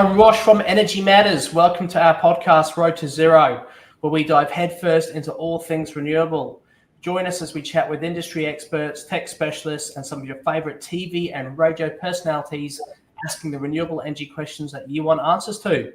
I'm Rosh from Energy Matters. Welcome to our podcast, Road to Zero, where we dive headfirst into all things renewable. Join us as we chat with industry experts, tech specialists, and some of your favorite TV and radio personalities asking the renewable energy questions that you want answers to.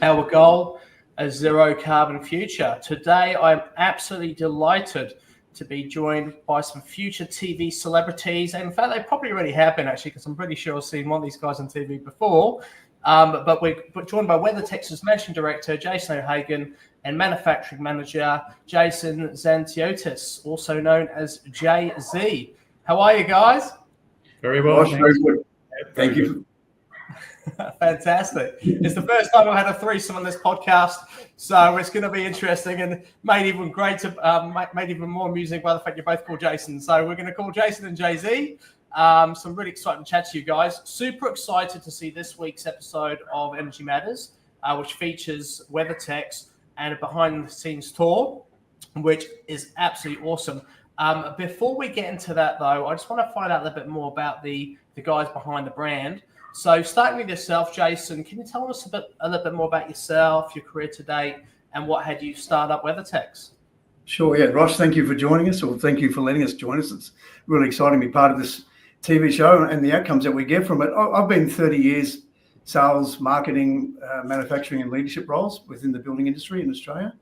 Our goal, a zero carbon future. Today, I'm absolutely delighted to be joined by some future TV celebrities. And in fact, they probably already have been, actually, because I'm pretty sure I've seen one of these guys on TV before. But we're joined by WeatherTex's Managing Director, Jason O'Hagan, and Manufacturing Manager, Jason Zantiotis, also known as JZ. How are you guys? Very well. Very good. Thank you. Fantastic. It's the first time I've had a threesome on this podcast, so it's going to be interesting and made even more amusing by the fact you're both called Jason. So we're going to call Jason and JZ. So I'm really excited to chat to you guys. Super excited to see this week's episode of Energy Matters, which features WeatherTex and a behind-the-scenes tour, which is absolutely awesome. Before we get into that, though, I just want to find out a little bit more about the guys behind the brand. So starting with yourself, Jason, can you tell us a little bit more about yourself, your career to date, and what had you start up WeatherTex? Sure, yeah. Rosh, thank you for joining us, or thank you for letting us join us. It's really exciting to be part of this TV show and the outcomes that we get from it. I've been 30 years sales, marketing, manufacturing and leadership roles within the building industry in Australia.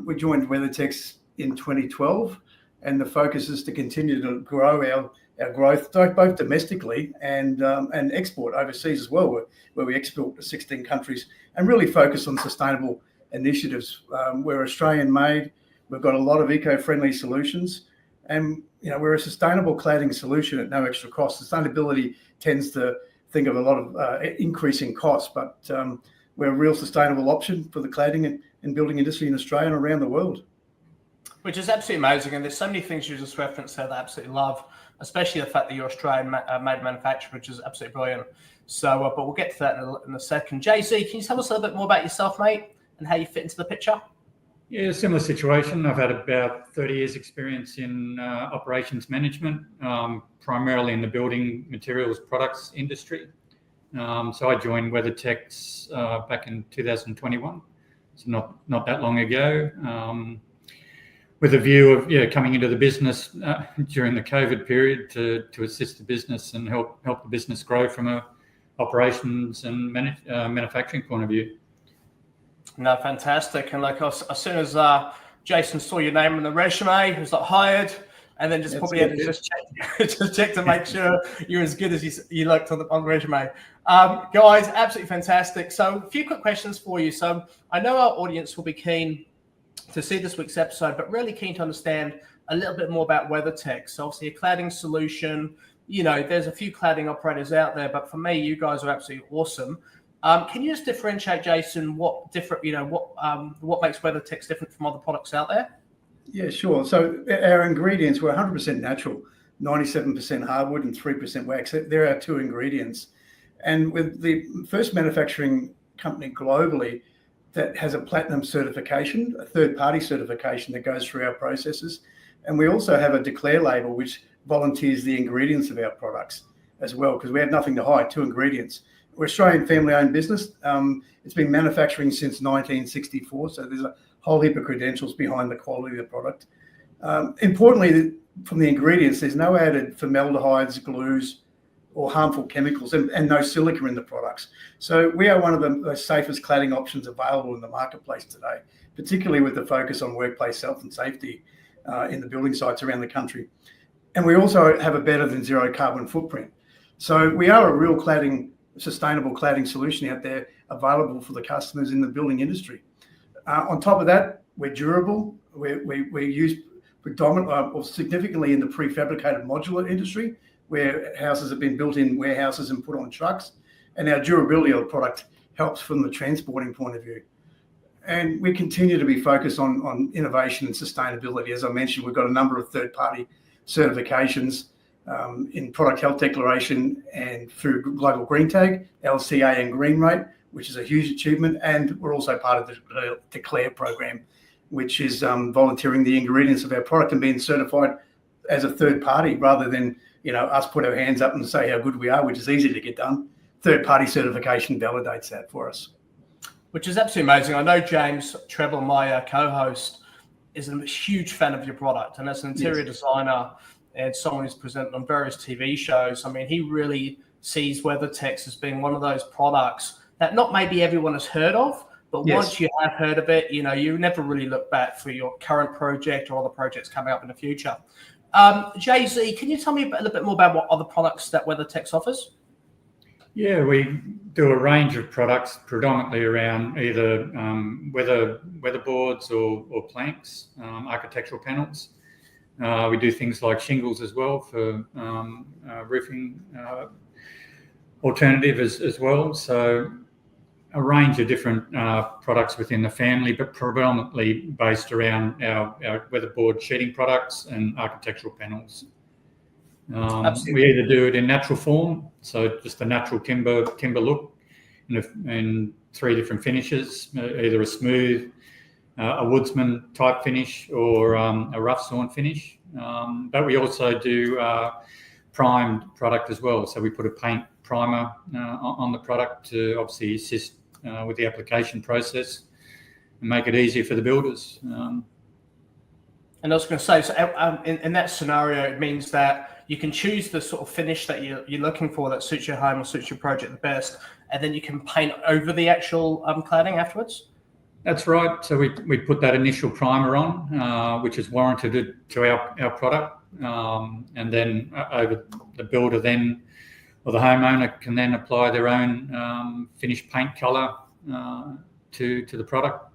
We joined WeatherTex in 2012, and the focus is to continue to grow our growth both domestically and export overseas as well, where we export to 16 countries and really focus on sustainable initiatives. We're Australian made. We've got a lot of eco-friendly solutions, and we're a sustainable cladding solution at no extra cost. Sustainability tends to think of a lot of increasing costs, but we're a real sustainable option for the cladding and building industry in Australia and around the world. Which is absolutely amazing, and there's so many things you just referenced there that I absolutely love, especially the fact that you're Australian made manufacturer, which is absolutely brilliant. So, but we'll get to that in a second. JZ, can you tell us a little bit more about yourself, mate, and how you fit into the picture? Yeah, similar situation. I've had about 30 years experience in operations management, primarily in the building materials products industry. So I joined WeatherTex back in 2021, so not that long ago, with a view of coming into the business during the COVID period to assist the business and help the business grow from a operations and manufacturing point of view. No, fantastic. And like as soon as Jason saw your name in the resume, he was like hired, and then probably had to just check to make sure you're as good as you looked on the resume. Guys, absolutely fantastic. So a few quick questions for you. So I know our audience will be keen to see this week's episode, but really keen to understand a little bit more about WeatherTex. So obviously a cladding solution, there's a few cladding operators out there, but for me, you guys are absolutely awesome. Can you just differentiate, Jason, what makes WeatherTex different from other products out there? Yeah, sure. So our ingredients were 100% natural, 97% hardwood and 3% wax. There are two ingredients. And with the first manufacturing company globally that has a platinum certification, a third-party certification that goes through our processes. And we also have a declare label, which volunteers the ingredients of our products as well, because we have nothing to hide, two ingredients. We're Australian family-owned business. It's been manufacturing since 1964, so there's a whole heap of credentials behind the quality of the product. Importantly, from the ingredients, there's no added formaldehydes, glues, or harmful chemicals, and no silica in the products. So we are one of the safest cladding options available in the marketplace today, particularly with the focus on workplace health and safety in the building sites around the country. And we also have a better than zero carbon footprint. So we are a real sustainable cladding solution out there available for the customers in the building industry. On top of that, we're durable. We're used predominantly or significantly in the prefabricated modular industry, where houses have been built in warehouses and put on trucks. And our durability of the product helps from the transporting point of view. And we continue to be focused on innovation and sustainability. As I mentioned, we've got a number of third-party certifications in product health declaration and through Global Green Tag, LCA and Green Rate, which is a huge achievement. And we're also part of the Declare program, which is volunteering the ingredients of our product and being certified as a third party rather than us put our hands up and say how good we are, which is easy to get done. third-party certification validates that for us. Which is absolutely amazing. I know James Treble, my co-host, is a huge fan of your product. And as an interior designer and someone who's presented on various TV shows, I mean, he really sees WeatherTex as being one of those products that not maybe everyone has heard of, but once you have heard of it, you know, you never really look back for your current project or other projects coming up in the future. JZ, can you tell me a little bit more about what other products that WeatherTex offers? Yeah, we do a range of products predominantly around either weatherboards or planks, architectural panels. We do things like shingles as well for roofing alternative as well. So a range of different products within the family, but predominantly based around our weatherboard sheeting products and architectural panels. We either do it in natural form, so just a natural timber look in 3 different finishes, either a smooth, a woodsman type finish, or a rough sawn finish. But we also do primed product as well. So we put a paint primer on the product to obviously assist with the application process and make it easier for the builders. And I was going to say, so in that scenario, it means that you can choose the sort of finish that you're looking for that suits your home or suits your project the best, and then you can paint over the actual cladding afterwards? That's right. So we put that initial primer on, which is warranted to our product, and then over the builder then, or the homeowner can then apply their own finished paint colour to the product.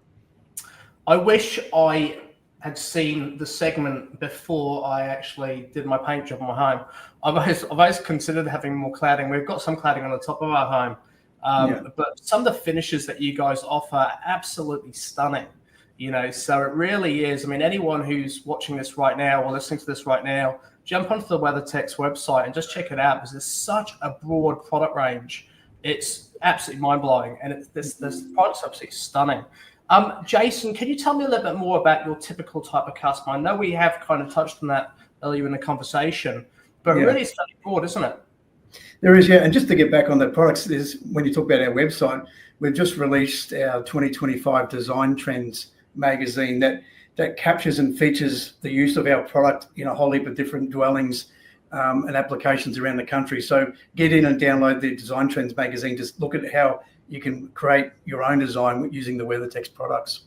I wish I had seen the segment before I actually did my paint job on my home. I've always considered having more cladding. We've got some cladding on the top of our home, but some of the finishes that you guys offer are absolutely stunning. You know, so it really is. I mean, anyone who's watching this right now or listening to this right now, jump onto the WeatherTex website and just check it out, because there's such a broad product range. It's absolutely mind-blowing, and this product's absolutely stunning. Jason, can you tell me a little bit more about your typical type of customer? I know we have kind of touched on that earlier in the conversation, but really it's very broad, isn't it? There is, yeah. And just to get back on the products, when you talk about our website, we've just released our 2025 Design Trends magazine that captures and features the use of our product in a whole heap of different dwellings and applications around the country. So get in and download the Design Trends magazine. Just look at how you can create your own design using the WeatherTex products.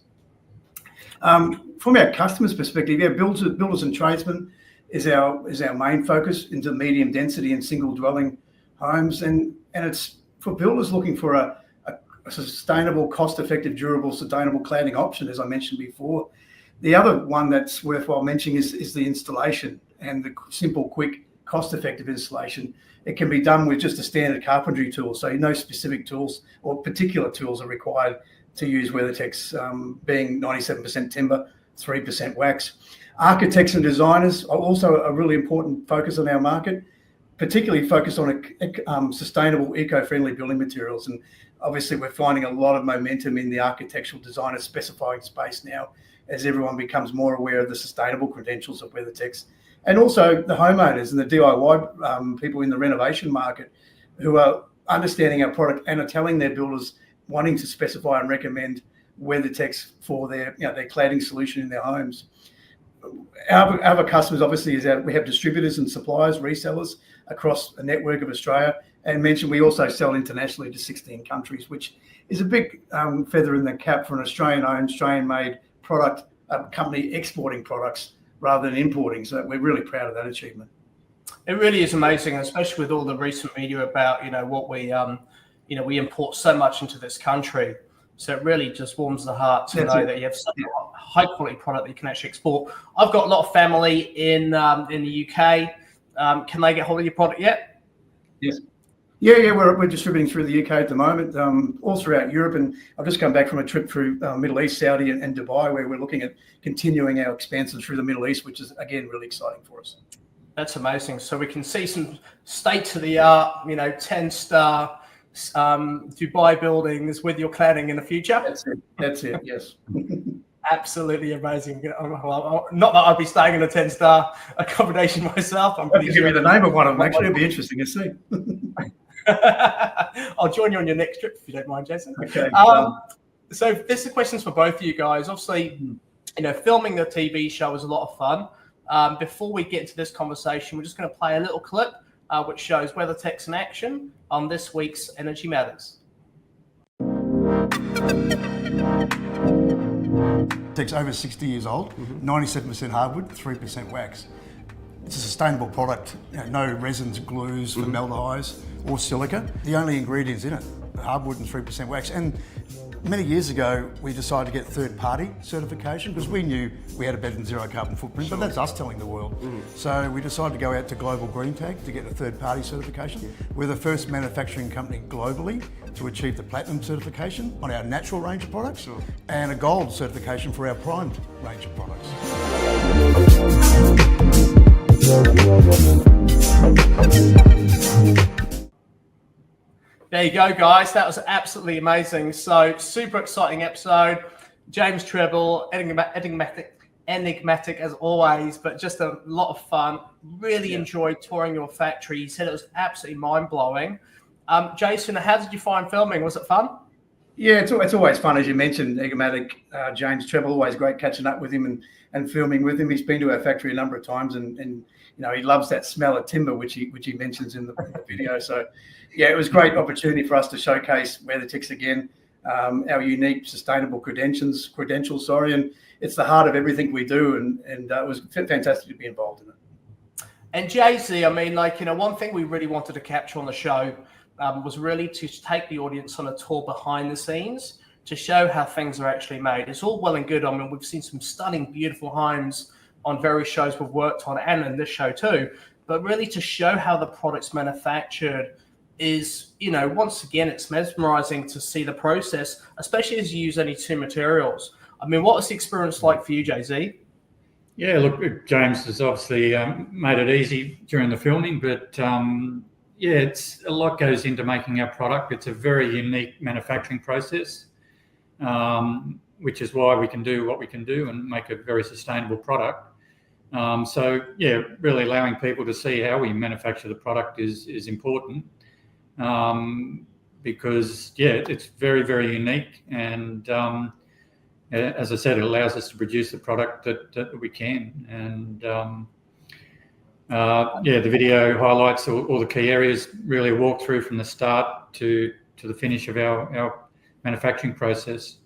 From our customers' perspective, builders and tradesmen is our main focus into medium density and single dwelling homes, and it's for builders looking for a sustainable, cost-effective, durable, sustainable cladding option, as I mentioned before. The other one that's worthwhile mentioning is the installation, and the simple, quick, cost-effective installation. It can be done with just a standard carpentry tool, so no specific tools or particular tools are required to use WeatherTex, being 97% timber, 3% wax. Architects and designers are also a really important focus on our market, particularly focused on sustainable, eco-friendly building materials. And obviously we're finding a lot of momentum in the architectural designer specifying space now, as everyone becomes more aware of the sustainable credentials of WeatherTex. And also the homeowners and the DIY people in the renovation market who are understanding our product and are telling their builders wanting to specify and recommend WeatherTex for their cladding solution in their homes. Our other customers obviously we have distributors and suppliers, resellers across a network of Australia. And mentioned we also sell internationally to 16 countries, which is a big feather in the cap for an Australian-owned, Australian-made product, a company exporting products rather than importing. So we're really proud of that achievement. It really is amazing, especially with all the recent media about, what we, we import so much into this country. So it really just warms the heart to know that you have such a high quality product that you can actually export. I've got a lot of family in the UK. Can they get hold of your product yet? Yes. Yeah, we're distributing through the UK at the moment, all throughout Europe, and I've just come back from a trip through Middle East, Saudi and Dubai, where we're looking at continuing our expansion through the Middle East, which is, again, really exciting for us. That's amazing. So we can see some state-of-the-art, 10-star Dubai buildings with your cladding in the future. That's it, yes. Absolutely amazing. Not that I'd be staying in a 10-star accommodation myself. I'm pretty sure. Give me the name of one of them, actually. It'd be interesting to see. I'll join you on your next trip if you don't mind, Jason. Okay. So this is questions for both of you guys. Obviously, filming the TV show is a lot of fun. Before we get into this conversation, we're just going to play a little clip which shows WeatherTex in action on this week's Energy Matters. It's over 60 years old, 97% hardwood, 3% wax. It's a sustainable product, no resins, glues, formaldehydes or silica. The only ingredients in it, hardwood and 3% wax. And many years ago, we decided to get third-party certification because we knew we had a better than zero carbon footprint, but that's us telling the world. So we decided to go out to Global Green Tag to get a third-party certification. We're the first manufacturing company globally to achieve the platinum certification on our natural range of products and a gold certification for our primed range of products. There you go, guys. That was absolutely amazing. So super exciting episode. James Treble, enigmatic as always, but just a lot of fun. Really enjoyed touring your factory. He said it was absolutely mind-blowing. Jason, how did you find filming? Was it fun? Yeah, it's always fun, as you mentioned, enigmatic James Treble. Always great catching up with him and filming with him. He's been to our factory a number of times, and he loves that smell of timber, which he mentions in the video. So, yeah, it was a great opportunity for us to showcase WeatherTex again, our unique sustainable credentials. And it's the heart of everything we do, and it was fantastic to be involved in it. And JZ, one thing we really wanted to capture on the show was really to take the audience on a tour behind the scenes to show how things are actually made. It's all well and good. We've seen some stunning, beautiful homes on various shows we've worked on and in this show too, but really to show how the product's manufactured is, once again, it's mesmerizing to see the process, especially as you use only two materials. What was the experience like for you, JZ? Yeah, look, James has obviously made it easy during the filming, but it's a lot goes into making our product. It's a very unique manufacturing process, which is why we can do what we can do and make a very sustainable product. Really allowing people to see how we manufacture the product is important because it's very, very unique. And as I said, it allows us to produce the product that we can. And the video highlights all the key areas, really a walkthrough from the start to the finish of our manufacturing process.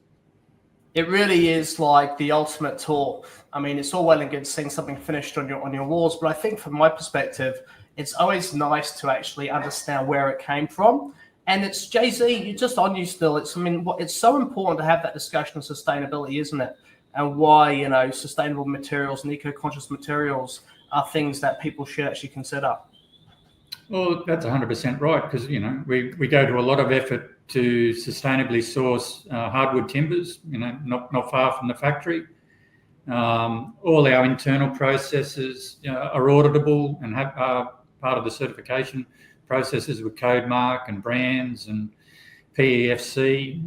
It really is like the ultimate tour. It's all well and good seeing something finished on your walls, but I think from my perspective, it's always nice to actually understand where it came from. And it's JZ, you're just on you still. It's so important to have that discussion of sustainability, isn't it? And why, sustainable materials and eco-conscious materials are things that people should actually consider. Well, that's 100% right, because, we go to a lot of effort to sustainably source hardwood timbers, not far from the factory. All our internal processes are auditable and have part of the certification processes with code mark and brands and PEFC,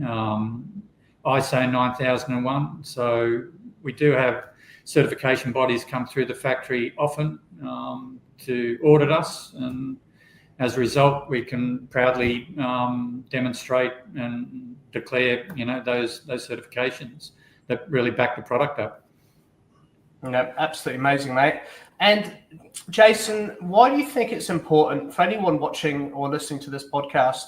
ISO 9001. So we do have certification bodies come through the factory often to audit us, and as a result, we can proudly demonstrate and declare, those certifications that really back the product up. Absolutely amazing, mate. And Jason, why do you think it's important for anyone watching or listening to this podcast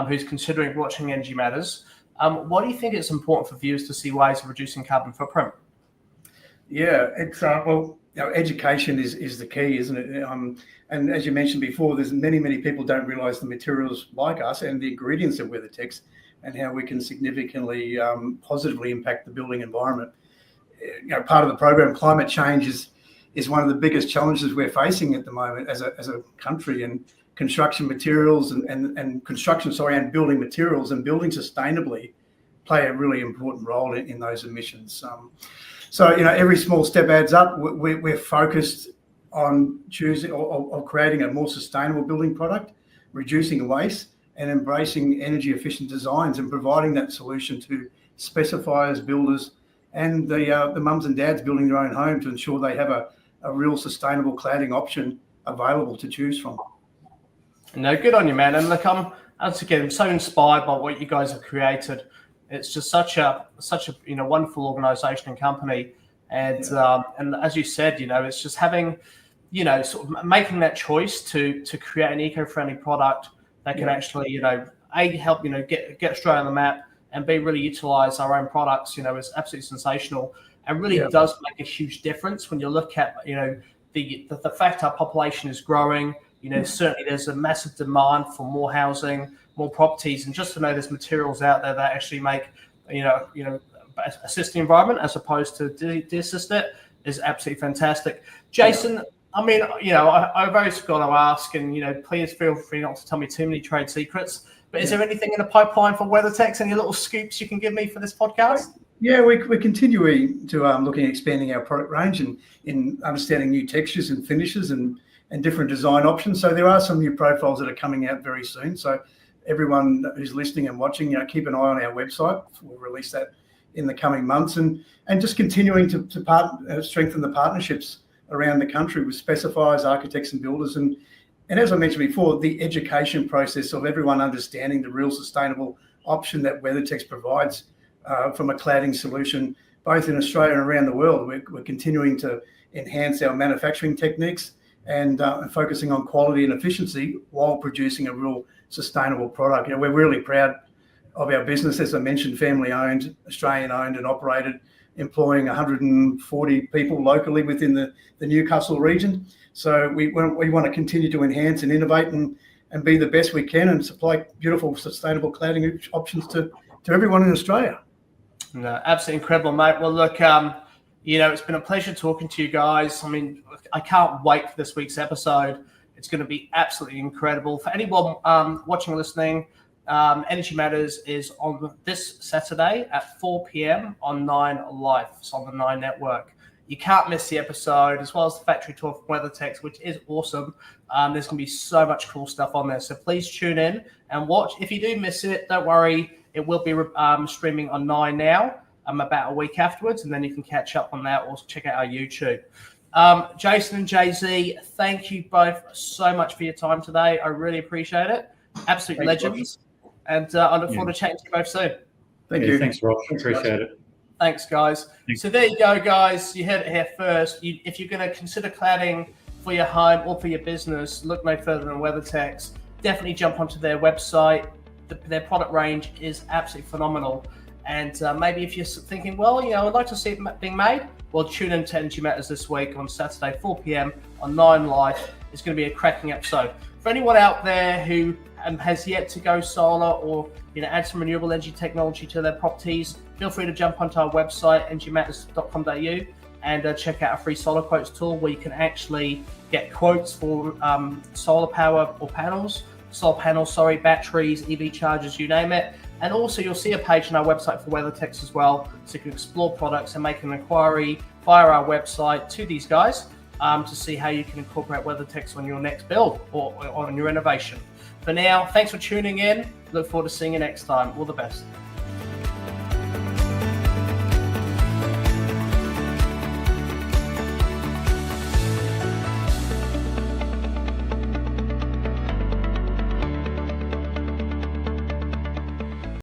who's considering watching Energy Matters? Why do you think it's important for viewers to see ways of reducing carbon footprint? Yeah, it's education is the key, isn't it? And as you mentioned before, there's many people don't realise the materials like us and the ingredients of WeatherTex and how we can significantly positively impact the building environment. Part of the program, climate change is one of the biggest challenges we're facing at the moment as a country, and construction materials and building materials and building sustainably play a really important role in those emissions. So every small step adds up. We're focused on choosing or creating a more sustainable building product, reducing waste, and embracing energy efficient designs and providing that solution to specifiers, builders, and the mums and dads building their own home to ensure they have a real sustainable cladding option available to choose from. No, good on you, man. And look, I'm so inspired by what you guys have created. It's just such a wonderful organization and company. And and as you said, it's just having, sort of making that choice to create an eco-friendly product that can actually, A, help, get Australia on the map, and B, really utilize our own products, is absolutely sensational, and really does make a huge difference when you look at, the fact our population is growing. Certainly there's a massive demand for more housing, more properties, and just to know there's materials out there that actually make, assist the environment as opposed to de-assist it is absolutely fantastic. Jason, I mean, I've always got to ask, and, please feel free not to tell me too many trade secrets, but is there anything in the pipeline for WeatherTex? Any little scoops you can give me for this podcast? Yeah, we're continuing to looking at expanding our product range and in understanding new textures and finishes and different design options. So there are some new profiles that are coming out very soon. So everyone who's listening and watching, keep an eye on our website. We'll release that in the coming months, and just continuing to strengthen the partnerships around the country with specifiers, architects and builders. And as I mentioned before, the education process of everyone understanding the real sustainable option that WeatherTex provides from a cladding solution, both in Australia and around the world. We're continuing to enhance our manufacturing techniques and focusing on quality and efficiency while producing a real sustainable product. We're really proud of our business, as I mentioned, family owned, Australian owned and operated, employing 140 people locally within the Newcastle region. So we want to continue to enhance and innovate and be the best we can and supply beautiful, sustainable cladding options to everyone in Australia. No, absolutely incredible, mate. Well, look, it's been a pleasure talking to you guys. I mean, I can't wait for this week's episode. It's going to be absolutely incredible. For anyone watching or listening, Energy Matters is on this Saturday at 4 p.m. on 9 Live. It's on the 9 network. You can't miss the episode, as well as the factory tour from WeatherTex, which is awesome. There's going to be so much cool stuff on there. So please tune in and watch. If you do miss it, don't worry. It will be streaming on 9 now, about a week afterwards, and then you can catch up on that or check out our YouTube. Jason and JZ, thank you both so much for your time today. I really appreciate it. Absolute legends. And I look forward to chatting to you both soon. Thank you. Thanks, Rosh. Appreciate it. Thanks, guys. So there you go, guys. You heard it here first. If you're going to consider cladding for your home or for your business, look no further than WeatherTex. Definitely jump onto their website. Their product range is absolutely phenomenal. And maybe if you're thinking, well, I'd like to see it being made, well, tune in to Energy Matters this week on Saturday, 4 p.m. on 9 Live. It's going to be a cracking episode. For anyone out there who has yet to go solar or add some renewable energy technology to their properties, feel free to jump onto our website, energymatters.com.au, and check out our free solar quotes tool where you can actually get quotes for solar power or batteries, EV chargers, you name it. And also you'll see a page on our website for WeatherTex as well, so you can explore products and make an inquiry via our website to these guys to see how you can incorporate WeatherTex on your next build or on your renovation. For now, thanks for tuning in. Look forward to seeing you next time. All the best.